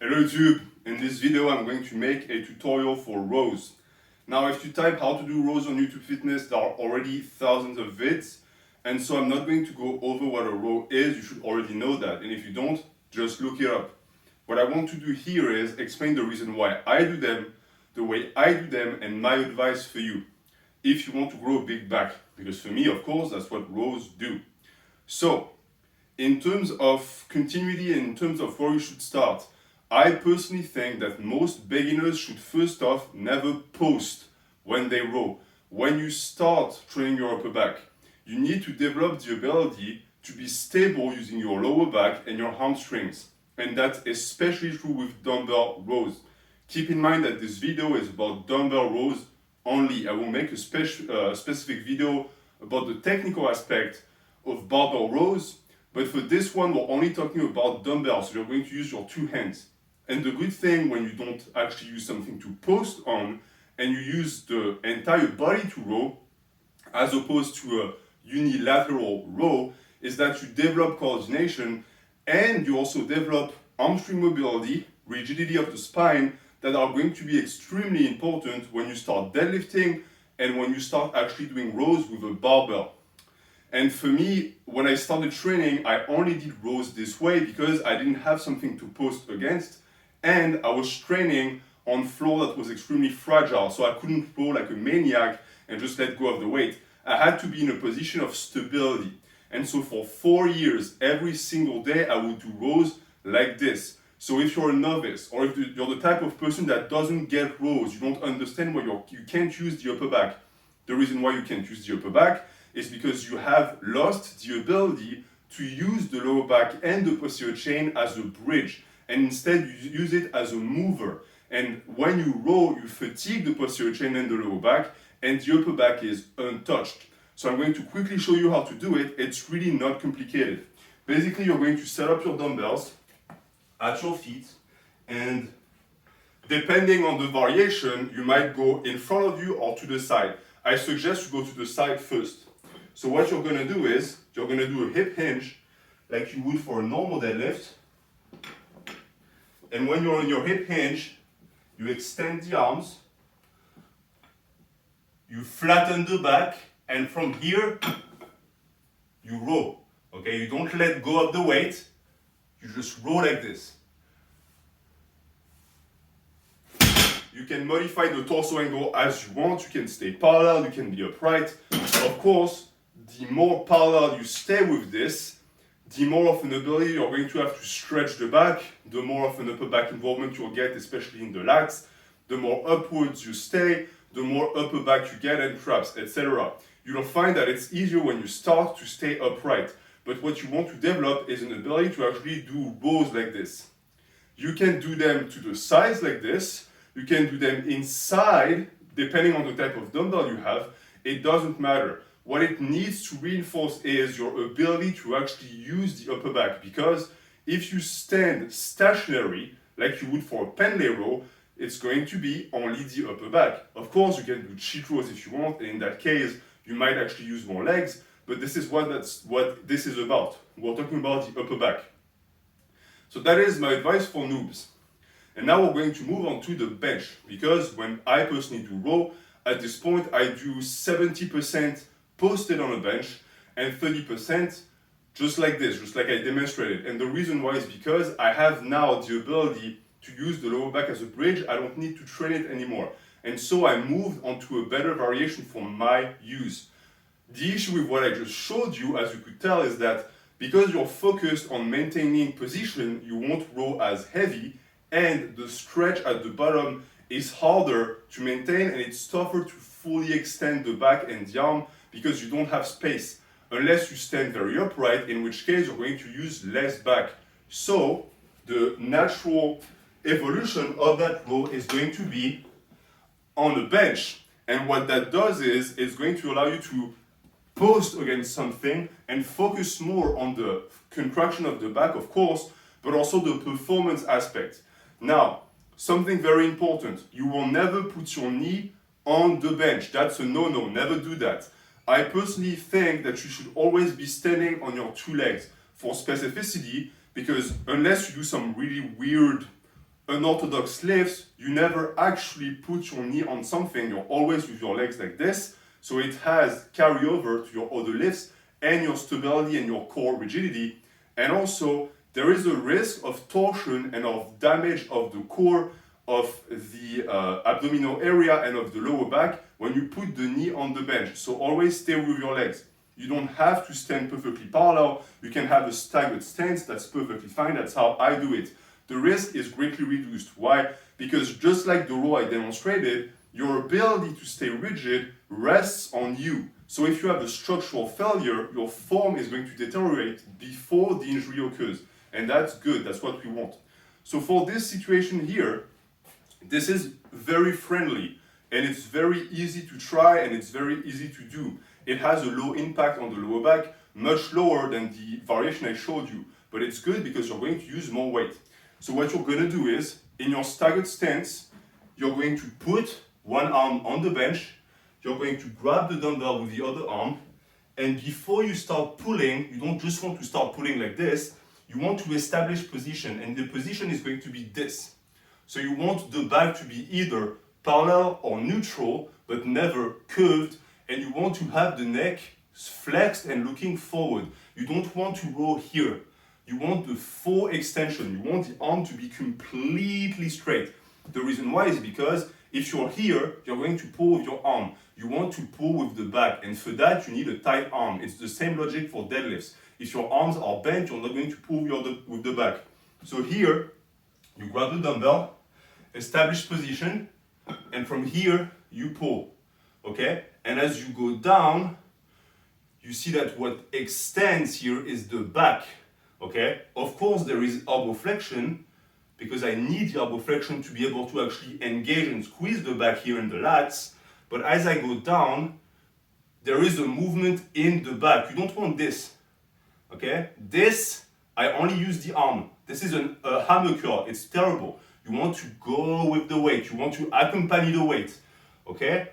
Hello YouTube, in this video I'm going to make a tutorial for rows. Now if you type how to do rows on YouTube Fitness, there are already thousands of vids, and so I'm not going to go over what a row is. You should already know that, and if you don't, just look it up. What I want to do here is explain the reason why I do them, the way I do them, and my advice for you if you want to grow a big back, because for me, of course, that's what rows do. So in terms of continuity and in terms of where you should start, I personally think that most beginners should first off never post when they row. When you start training your upper back, you need to develop the ability to be stable using your lower back and your hamstrings. And that's especially true with dumbbell rows. Keep in mind that this video is about dumbbell rows only. I will make a specific video about the technical aspect of barbell rows, but for this one we're only talking about dumbbells, so you're going to use your two hands. And the good thing when you don't actually use something to post on and you use the entire body to row as opposed to a unilateral row is that you develop coordination and you also develop hamstring mobility, rigidity of the spine that are going to be extremely important when you start deadlifting and when you start actually doing rows with a barbell. And for me, when I started training, I only did rows this way because I didn't have something to post against. And I was training on floor that was extremely fragile, so I couldn't row like a maniac and just let go of the weight. I had to be in a position of stability. And so for 4 years, every single day, I would do rows like this. So if you're a novice, or if you're the type of person that doesn't get rows, you don't understand why you can't use the upper back. The reason why you can't use the upper back is because you have lost the ability to use the lower back and the posterior chain as a bridge. And instead you use it as a mover. And when you row, you fatigue the posterior chain and the lower back, and the upper back is untouched. So I'm going to quickly show you how to do it. It's really not complicated. Basically, you're going to set up your dumbbells at your feet, and depending on the variation, you might go in front of you or to the side. I suggest you go to the side first. So what you're going to do is, you're going to do a hip hinge like you would for a normal deadlift. And when you're on your hip hinge, you extend the arms, you flatten the back, and from here, you row. Okay, you don't let go of the weight, you just row like this. You can modify the torso angle as you want, you can stay parallel, you can be upright. Of course, the more parallel you stay with this, the more of an ability you're going to have to stretch the back, the more of an upper back involvement you'll get, especially in the lats, the more upwards you stay, the more upper back you get and traps, etc. You'll find that it's easier when you start to stay upright, but what you want to develop is an ability to actually do rows like this. You can do them to the sides like this, you can do them inside, depending on the type of dumbbell you have, it doesn't matter. What it needs to reinforce is your ability to actually use the upper back, because if you stand stationary, like you would for a pendlay row, it's going to be only the upper back. Of course, you can do cheat rows if you want, and in that case, you might actually use more legs, but this is what this is about. We're talking about the upper back. So that is my advice for noobs. And now we're going to move on to the bench, because when I personally do row, at this point, I do 70% posted on a bench and 30% just like this, just like I demonstrated. And the reason why is because I have now the ability to use the lower back as a bridge. I don't need to train it anymore. And so I moved onto a better variation for my use. The issue with what I just showed you, as you could tell, is that because you're focused on maintaining position, you won't row as heavy, and the stretch at the bottom is harder to maintain, and it's tougher to fully extend the back and the arm because you don't have space, unless you stand very upright, in which case you're going to use less back. So the natural evolution of that row is going to be on a bench. And what that does is it's going to allow you to post against something and focus more on the contraction of the back, of course, but also the performance aspect. Now, something very important, you will never put your knee on the bench. That's a no-no, never do that. I personally think that you should always be standing on your two legs for specificity, because unless you do some really weird unorthodox lifts, you never actually put your knee on something. You're always with your legs like this. So it has carryover to your other lifts and your stability and your core rigidity. And also, there is a risk of torsion and of damage of the core, of the abdominal area and of the lower back when you put the knee on the bench. So always stay with your legs. You don't have to stand perfectly parallel. You can have a staggered stance. That's perfectly fine. That's how I do it. The risk is greatly reduced. Why? Because just like the row I demonstrated, your ability to stay rigid rests on you. So if you have a structural failure, your form is going to deteriorate before the injury occurs. And that's good. That's what we want. So for this situation here, this is very friendly and it's very easy to try and it's very easy to do. It has a low impact on the lower back, much lower than the variation I showed you. But it's good because you're going to use more weight. So what you're going to do is, in your staggered stance, you're going to put one arm on the bench, you're going to grab the dumbbell with the other arm, and before you start pulling, you don't just want to start pulling like this, you want to establish position, and the position is going to be this. So you want the back to be either parallel or neutral, but never curved, and you want to have the neck flexed and looking forward. You don't want to roll here. You want the full extension. You want the arm to be completely straight. The reason why is because if you're here, you're going to pull with your arm. You want to pull with the back, and for that you need a tight arm. It's the same logic for deadlifts. If your arms are bent, you're not going to pull with the back. So here, you grab the dumbbell, establish position, and from here, you pull, okay? And as you go down, you see that what extends here is the back, okay? Of course, there is elbow flexion, because I need the elbow flexion to be able to actually engage and squeeze the back here in the lats. But as I go down, there is a movement in the back. You don't want this, okay? This, I only use the arm. This is a hammer curl. It's terrible. You want to go with the weight. You want to accompany the weight, okay?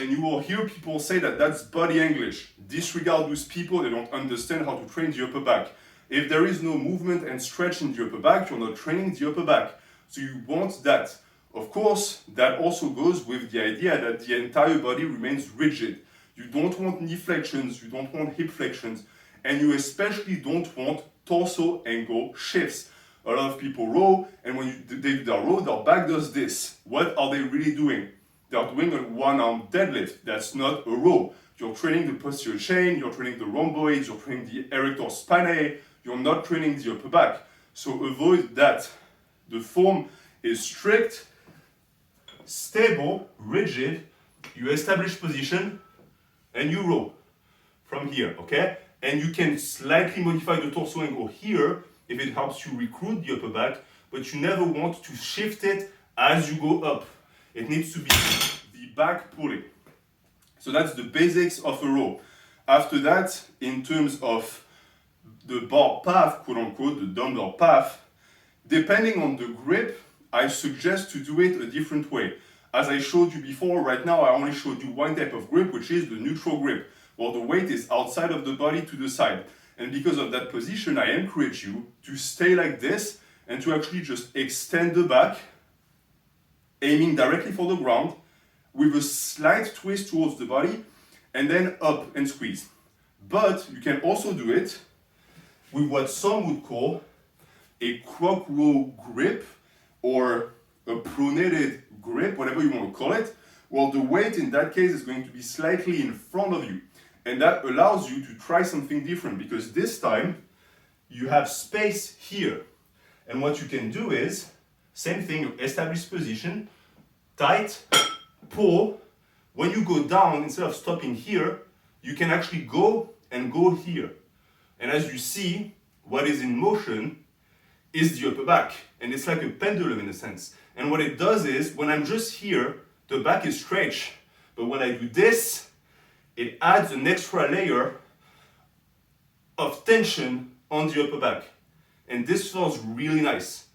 And you will hear people say that that's body English. Disregard those people. They don't understand how to train the upper back. If there is no movement and stretch in the upper back, you're not training the upper back. So you want that. Of course, that also goes with the idea that the entire body remains rigid. You don't want knee flexions, you don't want hip flexions, and you especially don't want torso angle shifts. A lot of people row, and when they do their row, their back does this. What are they really doing? They're doing a one-arm deadlift. That's not a row. You're training the posterior chain, you're training the rhomboids, you're training the erector spinae, you're not training the upper back. So avoid that. The form is strict, stable, rigid. You establish position and you row from here, okay? And you can slightly modify the torso angle here if it helps you recruit the upper back, but you never want to shift it as you go up. It needs to be the back pulling. So that's the basics of a row. After that, in terms of the bar path, quote unquote, the dumbbell path, depending on the grip, I suggest to do it a different way. As I showed you before, right now I only showed you one type of grip, which is the neutral grip, where the weight is outside of the body to the side. And because of that position, I encourage you to stay like this and to actually just extend the back, aiming directly for the ground, with a slight twist towards the body, and then up and squeeze. But you can also do it with what some would call a croc row grip, or a pronated grip, whatever you want to call it. Well, the weight in that case is going to be slightly in front of you. And that allows you to try something different, because this time you have space here. And what you can do is, same thing, you establish position, tight, pull. When you go down, instead of stopping here, you can actually go and go here. And as you see, what is in motion is the upper back. And it's like a pendulum in a sense. And what it does is, when I'm just here, the back is stretched. But when I do this, it adds an extra layer of tension on the upper back. And this feels really nice.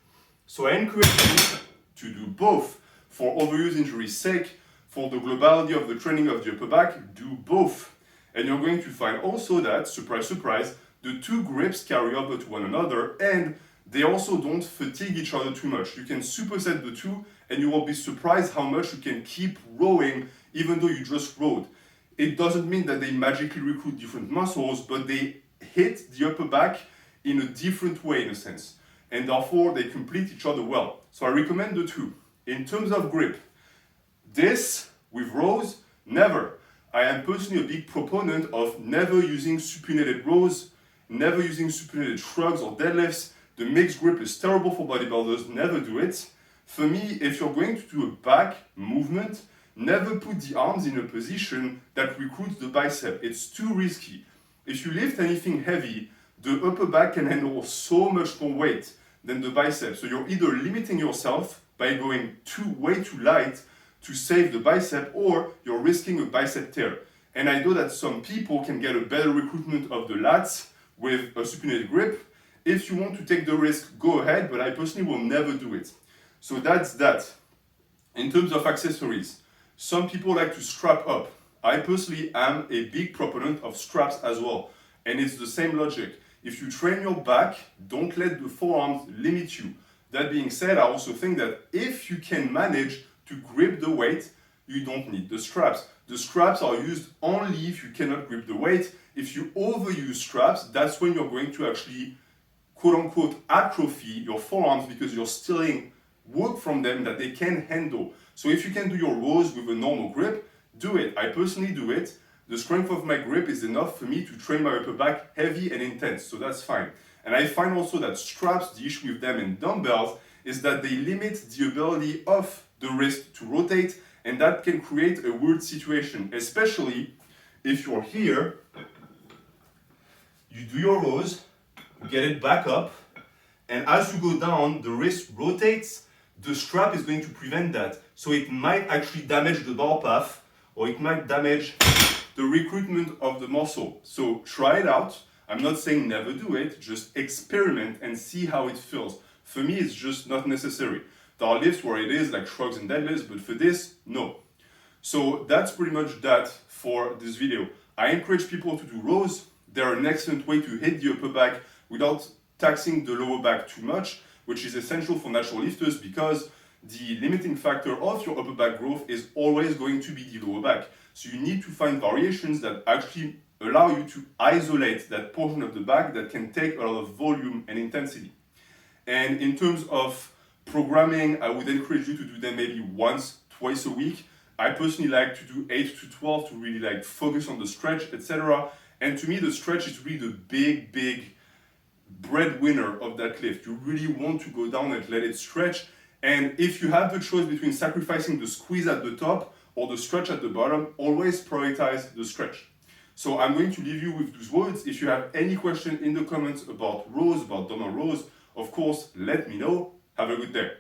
So I encourage you to do both. For overuse injury's sake, for the globality of the training of the upper back, do both. And you're going to find also that, surprise, surprise, the two grips carry over to one another, and they also don't fatigue each other too much. You can superset the two and you will be surprised how much you can keep rowing even though you just rowed. It doesn't mean that they magically recruit different muscles, but they hit the upper back in a different way in a sense. And therefore they complete each other well. So I recommend the two. In terms of grip, this with rows, never. I am personally a big proponent of never using supinated rows, never using supinated shrugs or deadlifts. The mixed grip is terrible for bodybuilders, never do it. For me, if you're going to do a back movement, never put the arms in a position that recruits the bicep. It's too risky. If you lift anything heavy, the upper back can handle so much more weight than the bicep. So you're either limiting yourself by going way too light to save the bicep, or you're risking a bicep tear. And I know that some people can get a better recruitment of the lats with a supinated grip. If you want to take the risk, go ahead, but I personally will never do it. So that's that. In terms of accessories, some people like to strap up. I personally am a big proponent of straps as well. And it's the same logic. If you train your back, don't let the forearms limit you. That being said, I also think that if you can manage to grip the weight, you don't need the straps. The straps are used only if you cannot grip the weight. If you overuse straps, that's when you're going to actually, quote unquote, atrophy your forearms because you're stealing work from them that they can handle. So if you can do your rows with a normal grip, do it. I personally do it. The strength of my grip is enough for me to train my upper back heavy and intense, so that's fine. And I find also that straps, the issue with them in dumbbells is that they limit the ability of the wrist to rotate, and that can create a weird situation, especially if you're here, you do your rows, get it back up, and as you go down, the wrist rotates, the strap is going to prevent that. So it might actually damage the bar path, or it might damage the recruitment of the muscle. So try it out. I'm not saying never do it, just experiment and see how it feels. For me, it's just not necessary. There are lifts where it is, like shrugs and deadlifts, but for this, no. So that's pretty much that for this video. I encourage people to do rows. They're an excellent way to hit the upper back without taxing the lower back too much, which is essential for natural lifters because the limiting factor of your upper back growth is always going to be the lower back. So you need to find variations that actually allow you to isolate that portion of the back that can take a lot of volume and intensity. And in terms of programming, I would encourage you to do them maybe once, twice a week. I personally like to do 8 to 12 to really like focus on the stretch, etc. And to me, the stretch is really the big breadwinner of that lift. You really want to go down and let it stretch. And if you have the choice between sacrificing the squeeze at the top or the stretch at the bottom, always prioritize the stretch. So I'm going to leave you with those words. If you have any question in the comments about rows, about dumbbell rows, of course, let me know. Have a good day.